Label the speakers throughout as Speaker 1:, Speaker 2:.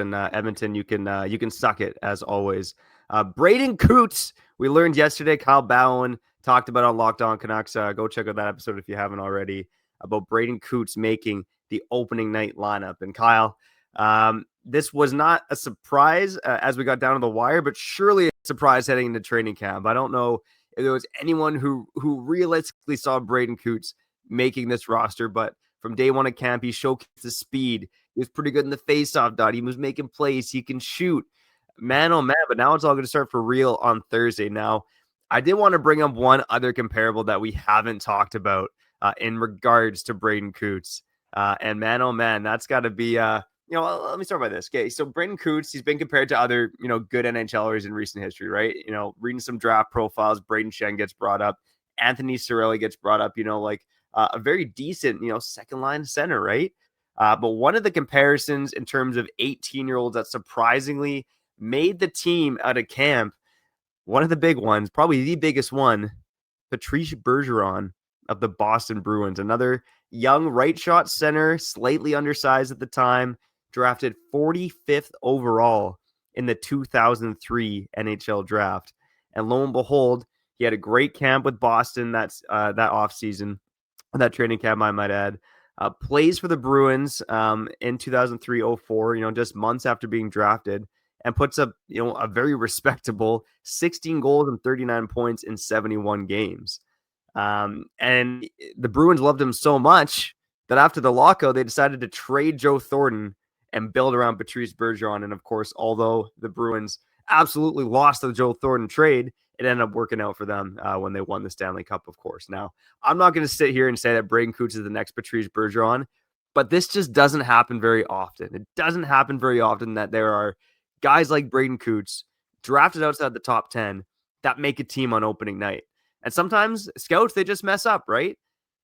Speaker 1: And Edmonton, you can suck it as always. Braeden Cootes, we learned yesterday. Kyle Bowen talked about on Locked On Canucks. Go check out that episode if you haven't already, about Braeden Cootes making the opening night lineup. And Kyle, this was not a surprise as we got down to the wire, but surely a surprise heading into training camp. I don't know if there was anyone who realistically saw Braeden Cootes making this roster, but from day one at camp, he showcased his speed. He was pretty good in the faceoff dot. He was making plays. He can shoot. Man, oh man, but now it's all going to start for real on Thursday. Now, I did want to bring up one other comparable that we haven't talked about in regards to Braeden Cootes. And man, oh man, that's got to be, let me start by this. Okay, so Braeden Cootes, he's been compared to other, good NHLers in recent history, right? Reading some draft profiles, Braden Shen gets brought up. Anthony Cirelli gets brought up, a very decent, second line center, right? But one of the comparisons in terms of 18-year-olds that surprisingly made the team out of camp, one of the big ones, probably the biggest one, Patrice Bergeron of the Boston Bruins, another young right shot center, slightly undersized at the time, drafted 45th overall in the 2003 NHL draft. And lo and behold, he had a great camp with Boston that offseason, that training camp, I might add. Plays for the Bruins in 2003-04, just months after being drafted, and puts up, a very respectable 16 goals and 39 points in 71 games. And the Bruins loved him so much that after the lockout, they decided to trade Joe Thornton and build around Patrice Bergeron. And of course, although the Bruins absolutely lost the Joe Thornton trade, it ended up working out for them when they won the Stanley Cup, of course. Now, I'm not going to sit here and say that Braeden Cootes is the next Patrice Bergeron, but this just doesn't happen very often. It doesn't happen very often that there are guys like Braeden Cootes drafted outside the top 10 that make a team on opening night. And sometimes scouts, they just mess up, right?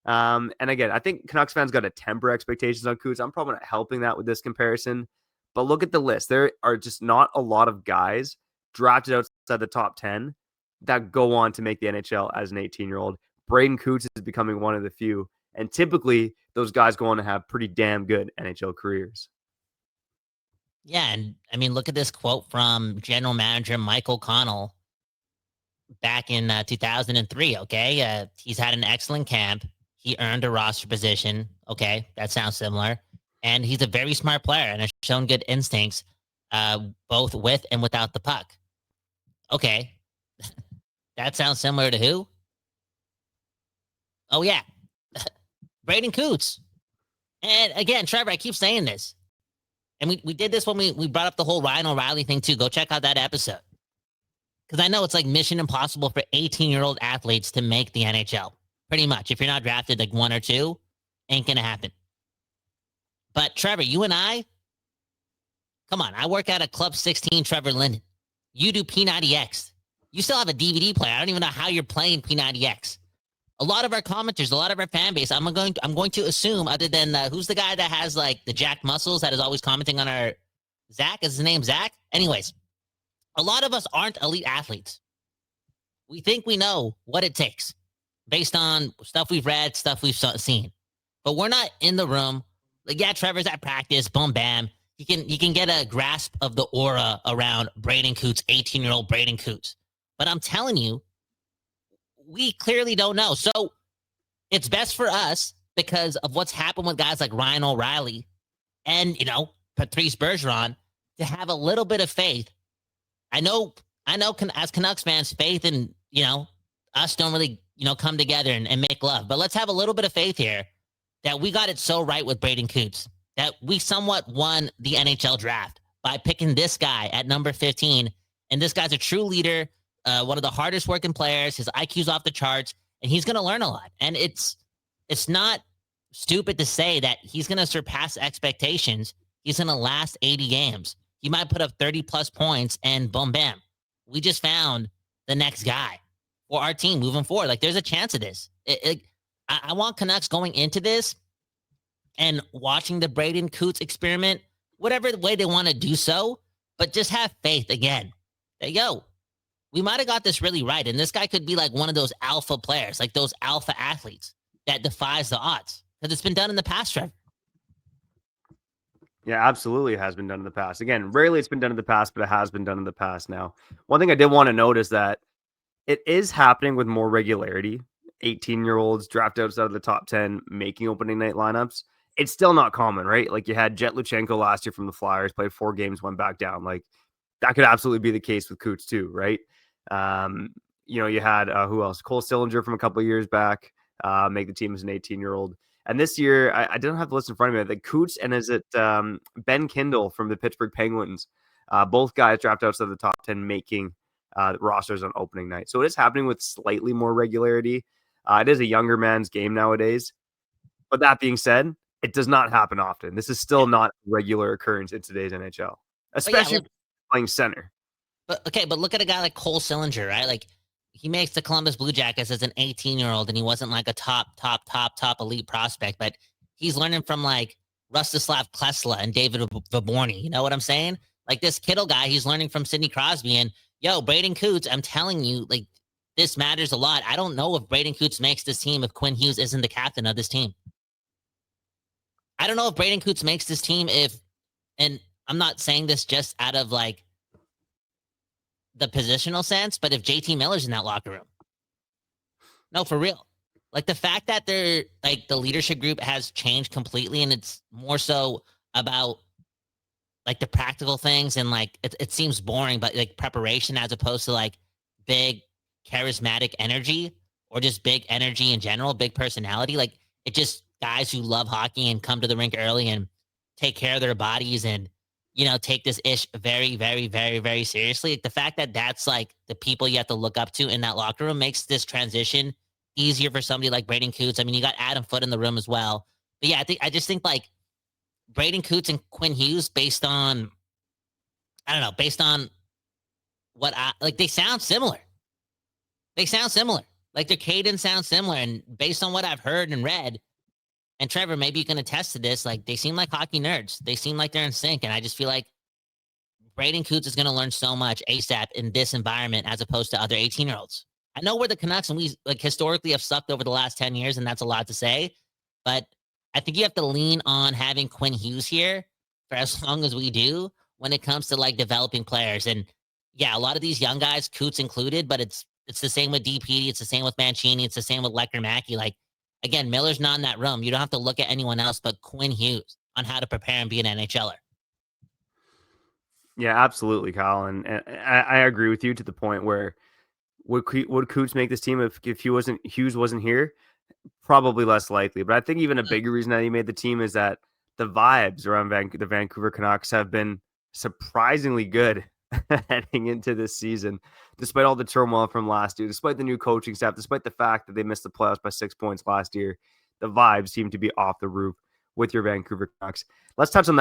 Speaker 1: And again, I think Canucks fans got to temper expectations on Cootes. I'm probably not helping that with this comparison. But look at the list. There are just not a lot of guys drafted outside the top 10 that go on to make the NHL as an 18-year-old. Braeden Cootes is becoming one of the few. And typically, those guys go on to have pretty damn good NHL careers.
Speaker 2: Yeah, and I mean, look at this quote from general manager Michael Connell back in 2003, okay? He's had an excellent camp. He earned a roster position. Okay, that sounds similar. And he's a very smart player and has shown good instincts both with and without the puck. Okay, that sounds similar to who? Oh, yeah, Braeden Cootes. And again, Trevor, I keep saying this. And we did this when we brought up the whole Ryan O'Reilly thing, too. Go check out that episode. Because I know it's like mission impossible for 18-year-old athletes to make the NHL. Pretty much. If you're not drafted like one or two, ain't going to happen. But Trevor, you and I, come on. I work at a Club 16 Trevor Linden. You do P90X. You still have a DVD player. I don't even know how you're playing P90X. A lot of our commenters, a lot of our fan base, I'm going to assume, other than who's the guy that has like the jacked muscles that is always commenting on our Zach? Is his name Zach? Anyways, a lot of us aren't elite athletes. We think we know what it takes based on stuff we've read, stuff we've seen. But we're not in the room. Like, yeah, Trevor's at practice, boom, bam. You can get a grasp of the aura around Braeden Cootes, 18-year-old Braeden Cootes. But I'm telling you, we clearly don't know. So it's best for us because of what's happened with guys like Ryan O'Reilly and, Patrice Bergeron to have a little bit of faith. I know as Canucks fans, faith and, us don't really, come together and make love. But let's have a little bit of faith here that we got it so right with Braeden Cootes, that we somewhat won the NHL draft by picking this guy at number 15. And this guy's a true leader, one of the hardest working players. His IQ's off the charts, and he's going to learn a lot. And it's not stupid to say that he's going to surpass expectations. He's going to last 80 games. He might put up 30-plus points, and boom, bam. We just found the next guy for our team moving forward. Like, there's a chance of this. I want Canucks going into this and watching the Braeden Cootes experiment, whatever way they want to do so, but just have faith again. That, we might have got this really right, and this guy could be like one of those alpha players, like those alpha athletes that defies the odds, because it's been done in the past, Trevor.
Speaker 1: Yeah, absolutely, it has been done in the past. Again, rarely it's been done in the past, but it has been done in the past now. One thing I did want to note is that it is happening with more regularity. 18-year-olds draft outside of the top 10 making opening night lineups. It's still not common, right? Like you had Jet Luchenko last year from the Flyers, played 4 games, went back down. Like that could absolutely be the case with Coots too, right? You had who else? Cole Sillinger from a couple of years back make the team as an 18-year-old. And this year, I don't have the list in front of me. The Coots and is it Ben Kindle from the Pittsburgh Penguins? Both guys dropped outside the top 10 making rosters on opening night. So it is happening with slightly more regularity. It is a younger man's game nowadays. But that being said, it does not happen often. This is still not a regular occurrence in today's NHL, especially playing center.
Speaker 2: But look at a guy like Cole Sillinger, right? Like he makes the Columbus Blue Jackets as an 18-year-old, and he wasn't like a top elite prospect, but he's learning from like Rustislav Klesla and David Vaborny. You know what I'm saying? Like this Kittle guy, he's learning from Sidney Crosby. And Braden Coots, I'm telling you, like this matters a lot. I don't know if Braden Coots makes this team if Quinn Hughes isn't the captain of this team. I don't know if Braden Coots makes this team and I'm not saying this just out of like the positional sense, but if JT Miller's in that locker room. No, for real. Like the fact that they're like the leadership group has changed completely and it's more so about like the practical things and like it seems boring, but like preparation as opposed to like big charismatic energy or just big energy in general, big personality. Like it just guys who love hockey and come to the rink early and take care of their bodies and take this ish very, very, very, very seriously. Like the fact that that's like the people you have to look up to in that locker room makes this transition easier for somebody like Braden Coots. I mean, you got Adam Foote in the room as well. But yeah, I just think like Braden Coots and Quinn Hughes based on what they sound similar. Like their cadence sounds similar. And based on what I've heard and read, and Trevor, maybe you can attest to this. Like they seem like hockey nerds. They seem like they're in sync. And I just feel like Braden Coots is going to learn so much ASAP in this environment as opposed to other 18-year-olds. I know we're the Canucks and we like historically have sucked over the last 10 years, and that's a lot to say. But I think you have to lean on having Quinn Hughes here for as long as we do when it comes to like developing players. And yeah, a lot of these young guys, Coots included, but it's the same with DPD. It's the same with Mancini. It's the same with Lecker Mackey. Like, again, Miller's not in that room. You don't have to look at anyone else but Quinn Hughes on how to prepare and be an NHLer.
Speaker 1: Yeah, absolutely, Kyle. And I agree with you to the point where would Coots make this team if Hughes wasn't here? Probably less likely. But I think even a bigger reason that he made the team is that the vibes around the Vancouver Canucks have been surprisingly good heading into this season, despite all the turmoil from last year, despite the new coaching staff, despite the fact that they missed the playoffs by 6 points last year. The vibes seem to be off the roof with your Vancouver Canucks. Let's touch on that